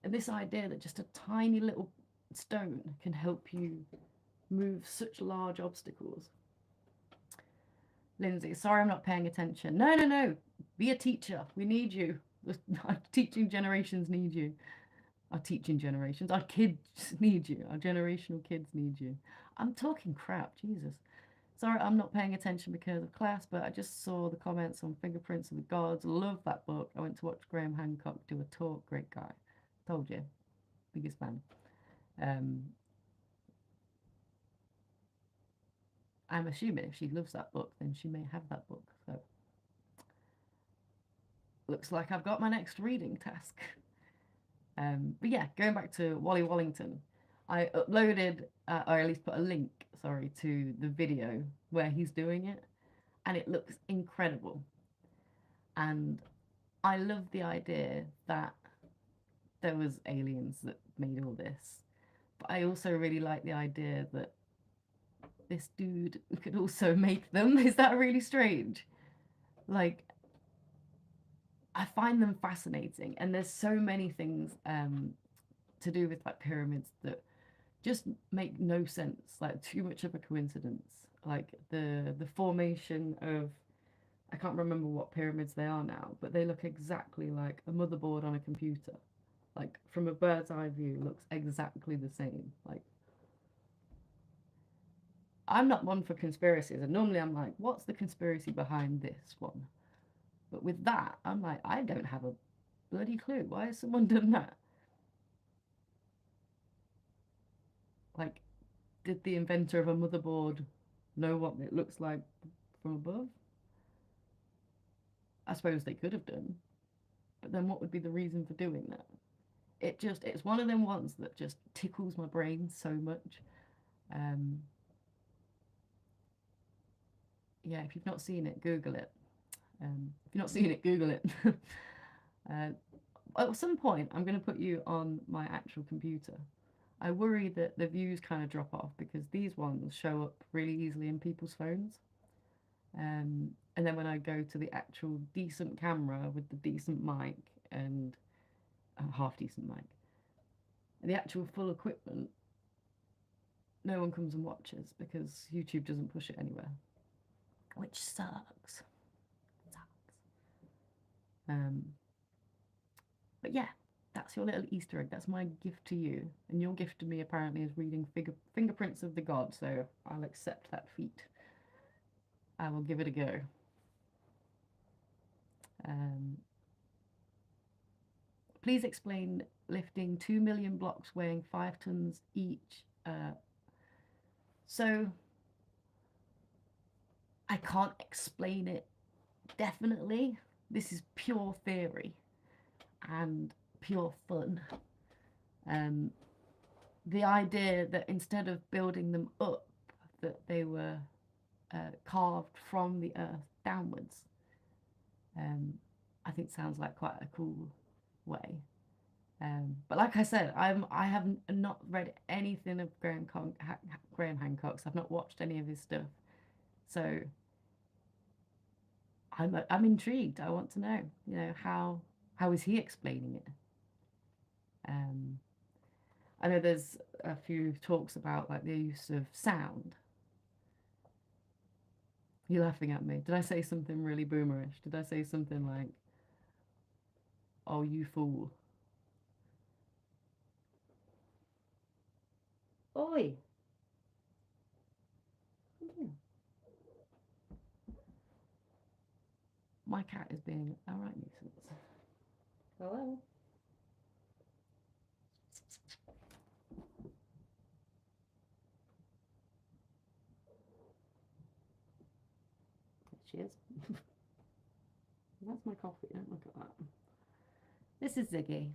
And this idea that just a tiny little stone can help you move such large obstacles. Lindsay, sorry I'm not paying attention. No, no, no. Be a teacher. We need you. Our teaching generations need you. Our teaching generations. Our kids need you. Our generational kids need you. I'm talking crap. Jesus. Sorry I'm not paying attention because of class, but I just saw the comments on Fingerprints of the Gods. Love that book. I went to watch Graham Hancock do a talk. Great guy. Told you. Biggest fan. I'm assuming if she loves that book, then she may have that book. So looks like I've got my next reading task. But yeah, going back to Wally Wallington, I uploaded, or at least put a link, sorry, to the video where he's doing it, and it looks incredible. And I love the idea that there was aliens that made all this, but I also really like the idea that this dude could also make them. Is that really strange? Like, I find them fascinating, and there's so many things to do with like pyramids that just make no sense, like too much of a coincidence. Like the formation of, I can't remember what pyramids they are now, but they look exactly like a motherboard on a computer. Like from a bird's eye view, looks exactly the same. Like, I'm not one for conspiracies, and normally I'm like, what's the conspiracy behind this one? But with that, I'm like, I don't have a bloody clue. Why has someone done that? Like, did the inventor of a motherboard know what it looks like from above? I suppose they could have done. But then what would be the reason for doing that? It's one of them ones that just tickles my brain so much. Yeah, if you've not seen it, Google it. If you've not seen it, Google it. At some point, I'm going to put you on my actual computer. I worry that the views kind of drop off because these ones show up really easily in people's phones. And then when I go to the actual decent camera with the decent mic and a half decent mic, the actual full equipment, no one comes and watches because YouTube doesn't push it anywhere, which sucks. But yeah, that's your little Easter egg. That's my gift to you. And your gift to me apparently is reading Fingerprints of the God. So I'll accept that feat. I will give it a go. Please explain lifting 2 million blocks weighing 5 tons each. So I can't explain it definitely. This is pure theory and pure fun. The idea that instead of building them up, that they were carved from the earth downwards, I think sounds like quite a cool way. But like I said, I have not read anything of Graham Hancock's. I've not watched any of his stuff, so I'm intrigued. I want to know, you know, how is he explaining it? I know there's a few talks about like the use of sound. You're laughing at me. Did I say something really boomerish? Did I say something like, "Oh, you fool"? Oi. My cat is being a right nuisance. Hello. There she is. That's my coffee. Don't look at that. This is Ziggy.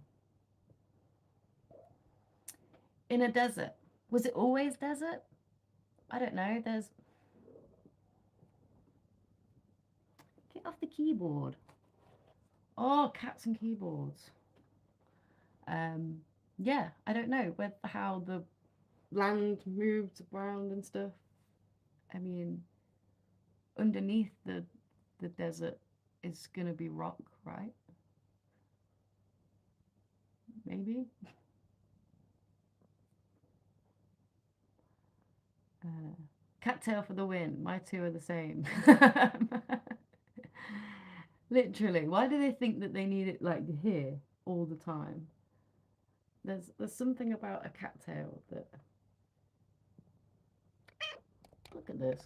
In a desert. Was it always desert? I don't know. There's get off the keyboard. Oh, cats and keyboards. Um, yeah, I don't know whether how the land moved around and stuff. I mean, underneath the desert is gonna be rock, right? Maybe. Uh, Cattail for the win. My two are the same. Literally. Why do they think that they need it like here all the time? There's something about a cattail that look at this.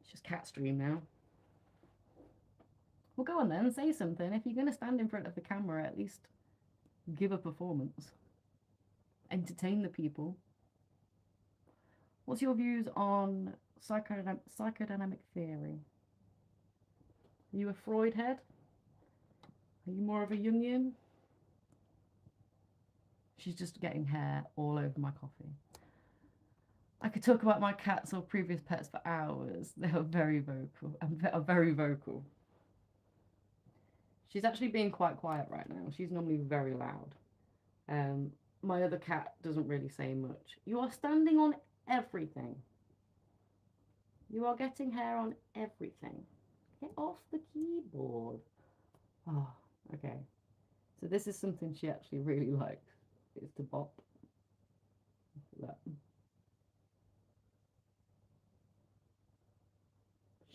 It's just cat stream now. Well, go on then, say something. If you're going to stand in front of the camera, at least give a performance. Entertain the people. What's your views on psychodynamic theory? Are you a Freud head? Are you more of a Jungian? She's just getting hair all over my coffee. I could talk about my cats or previous pets for hours. They are very vocal. Are very vocal. She's actually being quite quiet right now. She's normally very loud. Um, my other cat doesn't really say much. You are standing on everything. You are getting hair on everything. Get off the keyboard. Oh, okay. So this is something she actually really likes. Is to bop. That.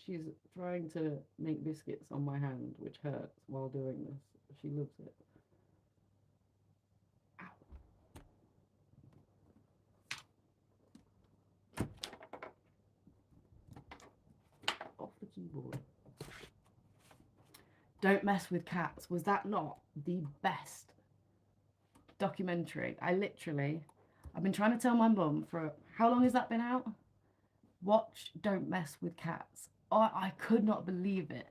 She's trying to make biscuits on my hand, which hurts while doing this. She loves it. Ow. Off the keyboard. Don't Mess with Cats. Was that not the best documentary? I've been trying to tell my mum for how long has that been out? Watch Don't Mess with Cats. I could not believe it.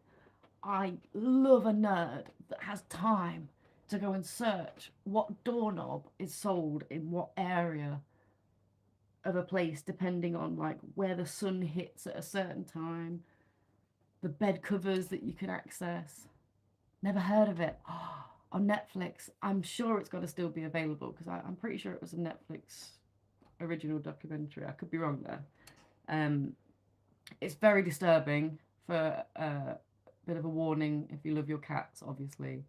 I love a nerd that has time to go and search what doorknob is sold in what area of a place depending on like where the sun hits at a certain time, the bed covers that you can access. Never heard of it. On Netflix. I'm sure it's got to still be available because I'm pretty sure it was a Netflix original documentary. I could be wrong there. It's very disturbing for a bit of a warning if you love your cats, obviously.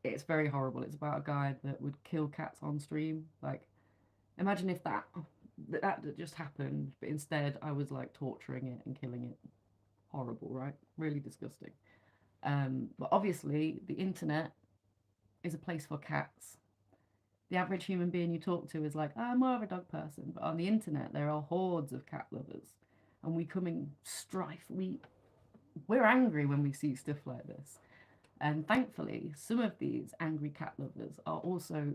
It's very horrible. It's about a guy that would kill cats on stream. Like, imagine if that just happened, but instead I was like torturing it and killing it. Horrible, right? Really disgusting. But obviously, the internet is a place for cats. The average human being you talk to is like, oh, I'm more of a dog person. But on the internet, there are hordes of cat lovers. And we come in strife. We're angry when we see stuff like this. And thankfully, some of these angry cat lovers are also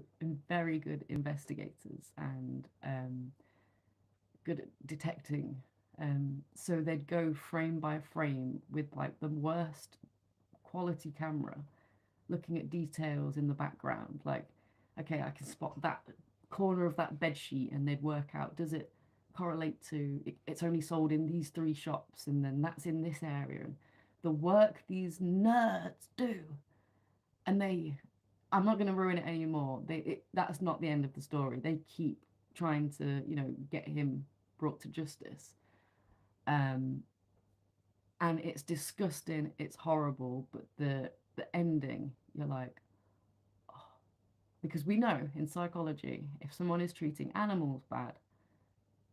very good investigators and good at detecting. So they'd go frame by frame with like the worst quality camera, looking at details in the background. Like, okay, I can spot that corner of that bed sheet, and they'd work out, does it correlate to it's only sold in these three shops, and then that's in this area. And the work these nerds do, and I'm not going to ruin it anymore. That's not the end of the story. They keep trying to, get him brought to justice. And it's disgusting, it's horrible, but the ending, you're like, oh. Because we know in psychology, if someone is treating animals bad,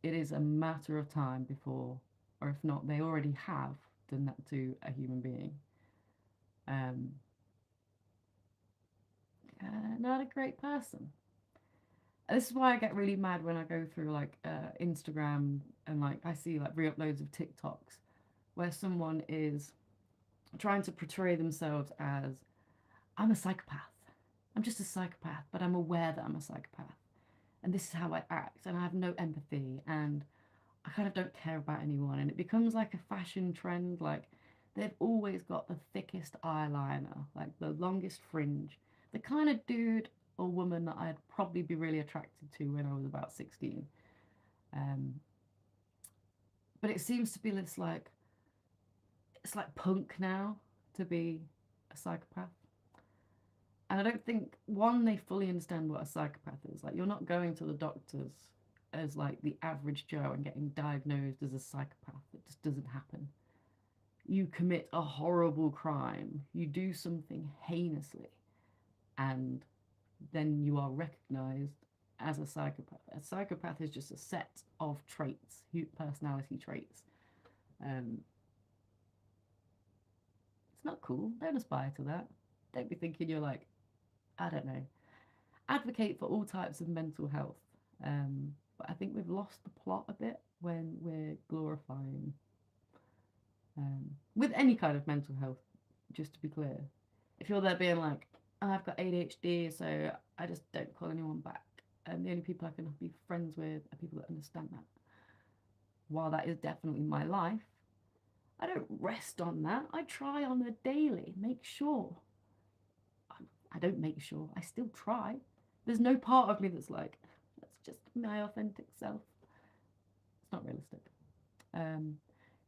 it is a matter of time before, or if not, they already have done that to a human being. Um, Not a great person. This is why I get really mad when I go through like Instagram and like I see like re-uploads of TikToks where someone is trying to portray themselves as, I'm a psychopath. I'm just a psychopath, but I'm aware that I'm a psychopath. And this is how I act, and I have no empathy, and I kind of don't care about anyone, and it becomes like a fashion trend. Like they've always got the thickest eyeliner, like the longest fringe, the kind of dude or woman that I'd probably be really attracted to when I was about 16. Um, but it seems to be this like it's like punk now to be a psychopath. And I don't think one they fully understand what a psychopath is. Like you're not going to the doctors as like the average Joe and getting diagnosed as a psychopath. It just doesn't happen. You commit a horrible crime, you do something heinously, and then you are recognized as a psychopath. A psychopath is just a set of traits, personality traits. Um, it's not cool. Don't aspire to that. Don't be thinking you're like, I don't know. Advocate for all types of mental health. But I think we've lost the plot a bit when we're glorifying with any kind of mental health. Just to be clear, if you're there being like, oh, I've got ADHD, so I just don't call anyone back, and the only people I can be friends with are people that understand that. While that is definitely my life, I don't rest on that. I try on a daily, make sure. I don't make sure. I still try. There's no part of me that's like, that's just my authentic self. It's not realistic. Um,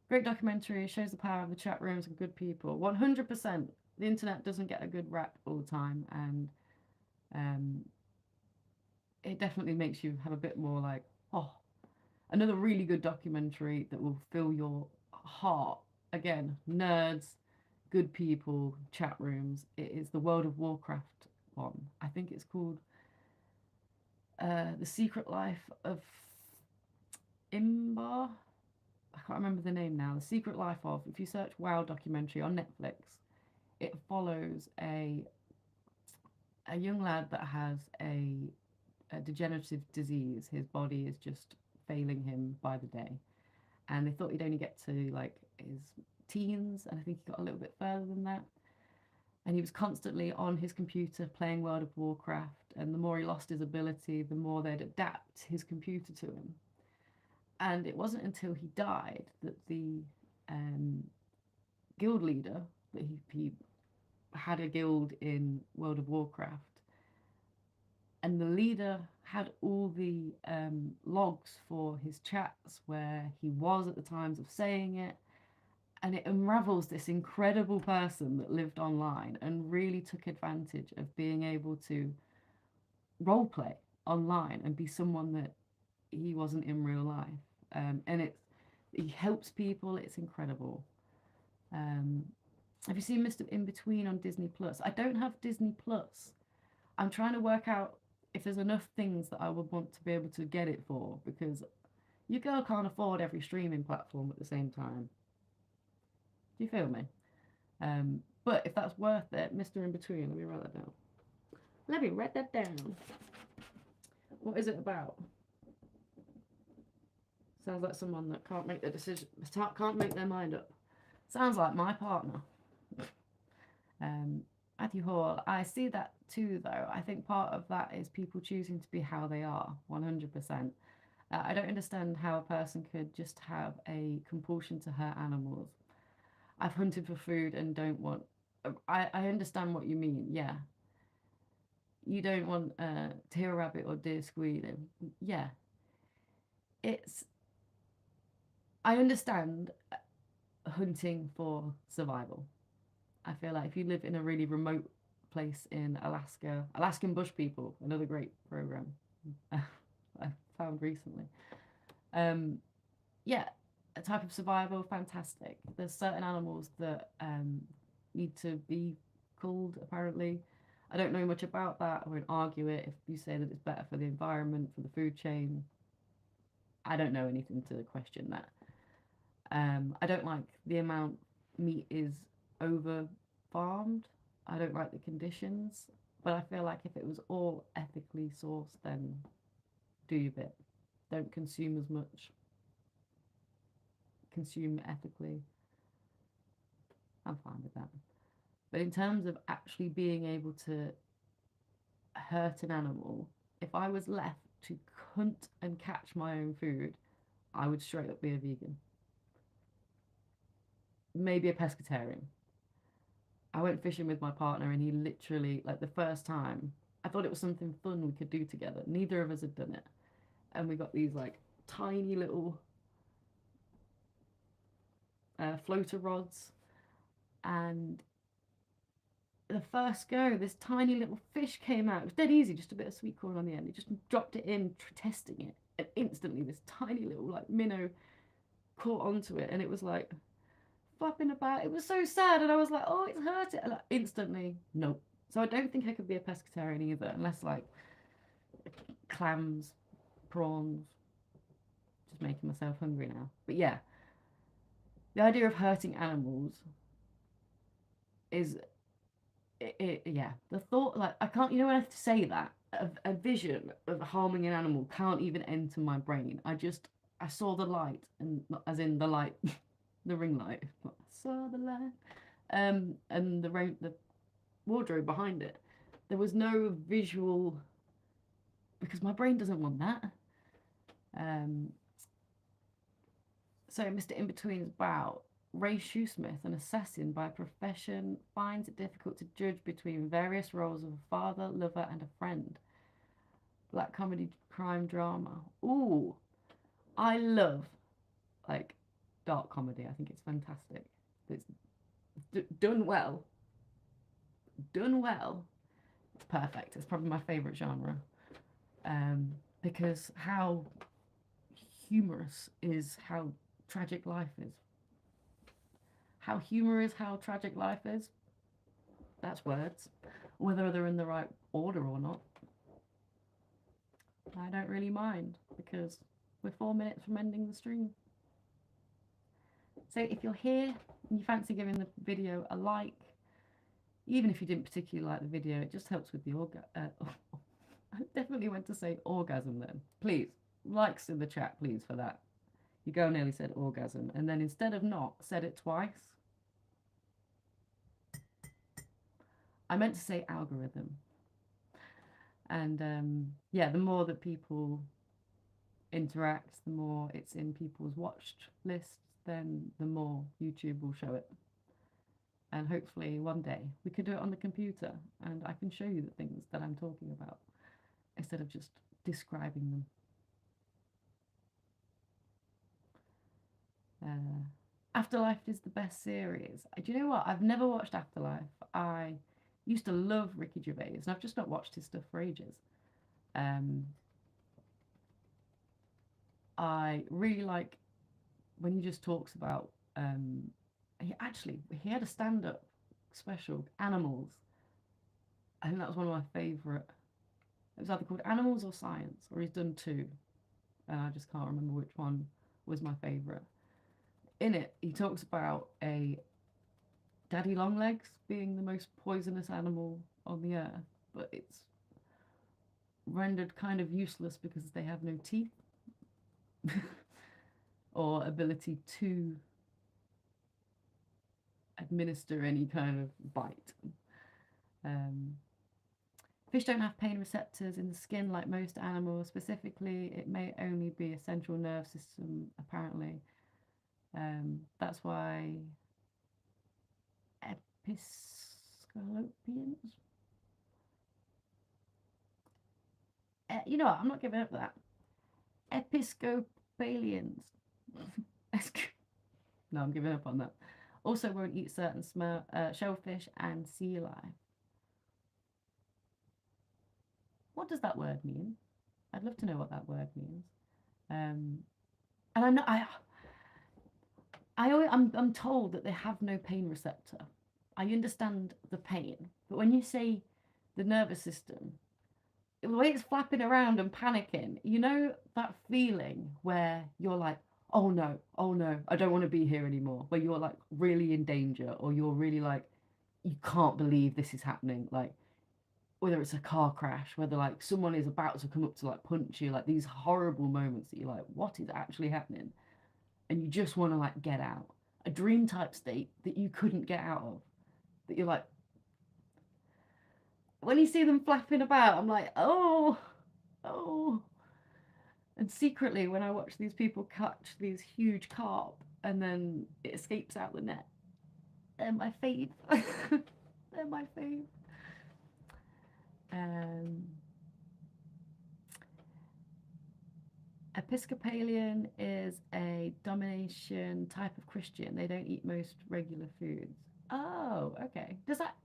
Great documentary, shows the power of the chat rooms and good people. 100%. The internet doesn't get a good rap all the time, and um, it definitely makes you have a bit more like, oh, another really good documentary that will fill your heart. Again, nerds, good people, chat rooms. It is the World of Warcraft one. I think it's called The Secret Life of Imbar. I can't remember the name now. The Secret Life of. If you search WoW documentary on Netflix, it follows a young lad that has a degenerative disease. His body is just failing him by the day, and they thought he'd only get to like his teens, and I think he got a little bit further than that. And he was constantly on his computer playing World of Warcraft, and the more he lost his ability, the more they'd adapt his computer to him. And it wasn't until he died that the um, guild leader, that he had a guild in World of Warcraft, and the leader had all the logs for his chats where he was at the times of saying it, and it unravels this incredible person that lived online and really took advantage of being able to role play online and be someone that he wasn't in real life. And he helps people. It's incredible. Um, have you seen Mr. In Between on Disney Plus? I don't have Disney Plus. I'm trying to work out if there's enough things that I would want to be able to get it for, because your girl can't afford every streaming platform at the same time. Do you feel me? But if that's worth it, Mr. In Between, let me write that down. Let me write that down. What is it about? Sounds like someone that can't make their decision, can't make their mind up. Sounds like my partner. Matthew Hall, I see that too, though. I think part of that is people choosing to be how they are, 100%. I don't understand how a person could just have a compulsion to hurt animals. I've hunted for food and don't want. I understand what you mean, yeah. You don't want to hear a rabbit or deer squealing. Yeah. It's. I understand hunting for survival. I feel like if you live in a really remote place in Alaska, Alaskan Bush People, another great program I found recently. Yeah, a type of survival, fantastic. There's certain animals that need to be culled, apparently. I don't know much about that. I won't argue it. If you say that it's better for the environment, for the food chain, I don't know anything to question that. I don't like the amount meat is over farmed. I don't like the conditions, but I feel like if it was all ethically sourced, then do your bit. Don't consume as much. Consume ethically. I'm fine with that. But in terms of actually being able to hurt an animal, if I was left to hunt and catch my own food, I would straight up be a vegan. Maybe a pescatarian. I went fishing with my partner and he literally, like the first time, I thought it was something fun we could do together. Neither of us had done it. And we got these like tiny little floater rods. And the first go, this tiny little fish came out. It was dead easy, just a bit of sweet corn on the end. He just dropped it in, testing it. And instantly, this tiny little like minnow caught onto it. And it was like, flapping about. It was so sad, and I was like, "Oh, it's hurting." And like, instantly, nope. So I don't think I could be a pescatarian either, unless like clams, prawns. Just making myself hungry now. But yeah, the idea of hurting animals is, yeah. The thought, like, I can't. You know, when I have to say that, a vision of harming an animal can't even enter my brain. I saw the light, and as in the light, the ring light. I saw the light. And the wardrobe behind it. There was no visual because my brain doesn't want that. Um, so Mr. In-Between's about Ray Shoesmith, an assassin by profession, finds it difficult to judge between various roles of a father, lover, and a friend. Black comedy, crime, drama. Ooh, I love like dark comedy. I think it's fantastic. It's done well. Done well. It's perfect. It's probably my favorite genre. Because how humorous is how tragic life is. How humorous how tragic life is. That's words. Whether they're in the right order or not, I don't really mind because we're 4 minutes from ending the stream. So if you're here and you fancy giving the video a like, even if you didn't particularly like the video, it just helps with the I definitely went to say orgasm then. Please, likes in the chat, please, for that. You go nearly said orgasm, and then instead of not, said it twice. I meant to say algorithm. And yeah, the more that people interact, the more it's in people's watched lists, then the more YouTube will show it. And hopefully one day we could do it on the computer and I can show you the things that I'm talking about instead of just describing them. Afterlife is the best series. Do you know what? I've never watched Afterlife. I used to love Ricky Gervais, and I've just not watched his stuff for ages. I really like when he just talks about. He had a stand-up special, Animals. I think that was one of my favourite. It was either called Animals or Science, or he's done two, and I just can't remember which one was my favourite. In it, he talks about a daddy longlegs being the most poisonous animal on the earth, but it's rendered kind of useless because they have no teeth or ability to administer any kind of bite. Fish don't have pain receptors in the skin like most animals. Specifically, it may only be a central nerve system, apparently. That's why Episcolopians. You know what? I'm not giving up that. Episcopalians. No, I'm giving up on that. Also won't eat certain shellfish and sea life. What does that word mean? I'd love to know what that word means. And I'm told that they have no pain receptor. I understand the pain, but when you say the nervous system, the way it's flapping around and panicking, you know that feeling where you're like, oh no, I don't want to be here anymore, where you're like really in danger, or you're really like, you can't believe this is happening, like whether it's a car crash, whether like someone is about to come up to like punch you, like these horrible moments that you're like, what is actually happening? And you just want to like get out. A dream type state that you couldn't get out of. That you're like, when you see them flapping about, I'm like, oh. And secretly, when I watch these people catch these huge carp and then it escapes out the net, they're my fave. They're my fave. Um, Episcopalian is a domination type of Christian. They don't eat most regular foods. Oh, okay. Does that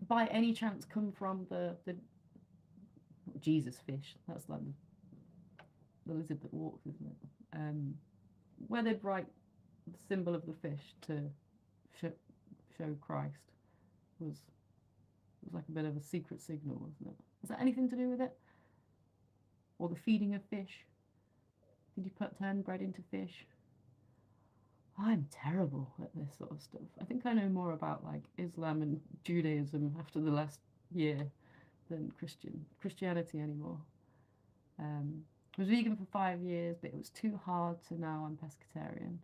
by any chance come from the Jesus fish? That's like the lizard that walks, isn't it? Where they'd write the symbol of the fish to show Christ was like a bit of a secret signal, wasn't it? Is that anything to do with it? Or the feeding of fish? Did you turn bread into fish? I'm terrible at this sort of stuff. I think I know more about like Islam and Judaism after the last year than Christianity anymore. I was vegan for 5 years, but it was too hard, so now I'm pescatarian.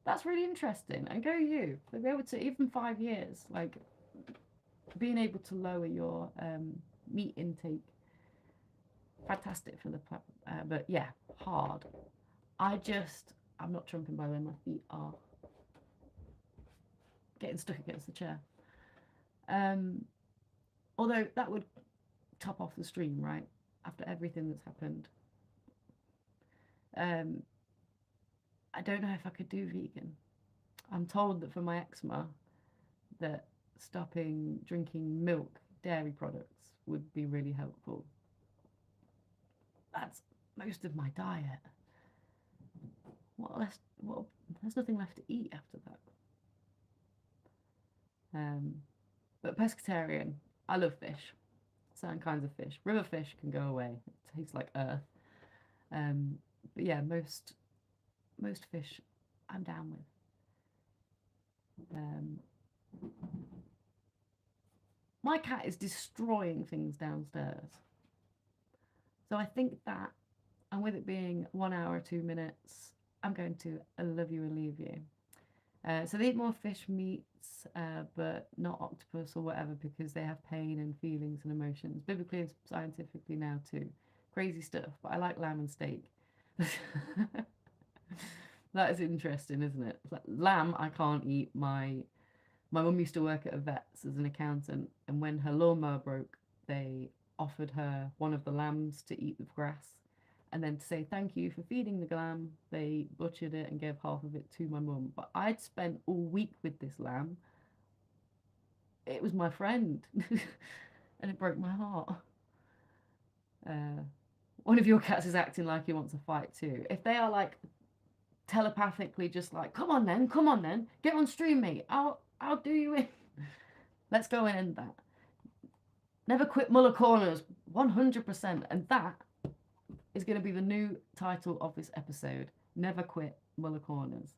That's really interesting. And go you. To be able to, even 5 years, like being able to lower your meat intake, fantastic for the but yeah, hard. I'm not trumping, by the way, my feet are getting stuck against the chair. Although that would top off the stream, right? After everything that's happened. I don't know if I could do vegan. I'm told that for my eczema, that stopping drinking milk, dairy products would be really helpful. That's most of my diet. There's nothing left to eat after that. But pescatarian, I love fish. Certain kinds of fish. River fish can go away. It tastes like earth. But yeah, most fish I'm down with. My cat is destroying things downstairs. So I think that, and with it being 1 hour, 2 minutes, I'm going to love you and leave you. So they eat more fish meats, but not octopus or whatever, because they have pain and feelings and emotions, biblically and scientifically now too. Crazy stuff, but I like lamb and steak. That is interesting, isn't it? Like, lamb I can't eat. My mum used to work at a vet's as an accountant, and when her lawnmower broke, they offered her one of the lambs to eat the grass. And then to say thank you for feeding the lamb, they butchered it and gave half of it to my mum. But I'd spent all week with this lamb. It was my friend. And it broke my heart. One of your cats is acting like he wants a fight too. If they are like telepathically just like, come on then, get on stream, mate. I'll do you in. Let's go and end that. Never quit Muller Corners, 100%. And that is going to be the new title of this episode. Never quit Muller Corners.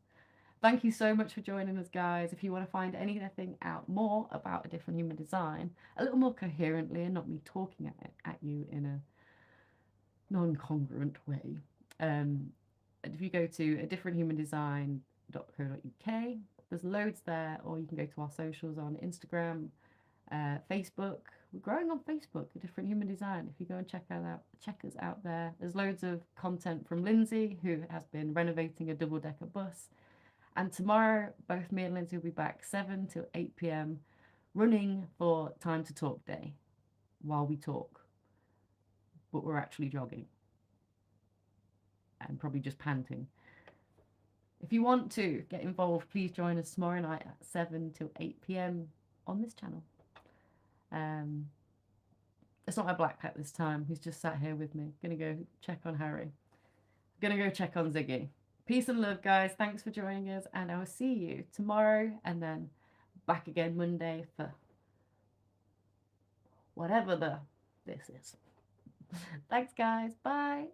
Thank you so much for joining us, guys. If you want to find anything out more about A Different Human Design, a little more coherently and not me talking at you in a non-congruent way, if you go to adifferenthumandesign.co.uk, there's loads there, or you can go to our socials on Instagram, Facebook. We're growing on Facebook, A Different Human Design. If you go and check us out there. There's loads of content from Lindsay, who has been renovating a double-decker bus. And tomorrow, both me and Lindsay will be back 7 till 8 p.m. running for Time to Talk Day while we talk. But we're actually jogging. And probably just panting. If you want to get involved, please join us tomorrow night at 7 till 8 p.m. on this channel. It's not my black cat this time. He's just sat here with me. Gonna go check on Harry. Gonna go check on Ziggy. Peace and love, guys. Thanks for joining us, and I will see you tomorrow and then back again Monday for whatever this is. Thanks, guys. Bye.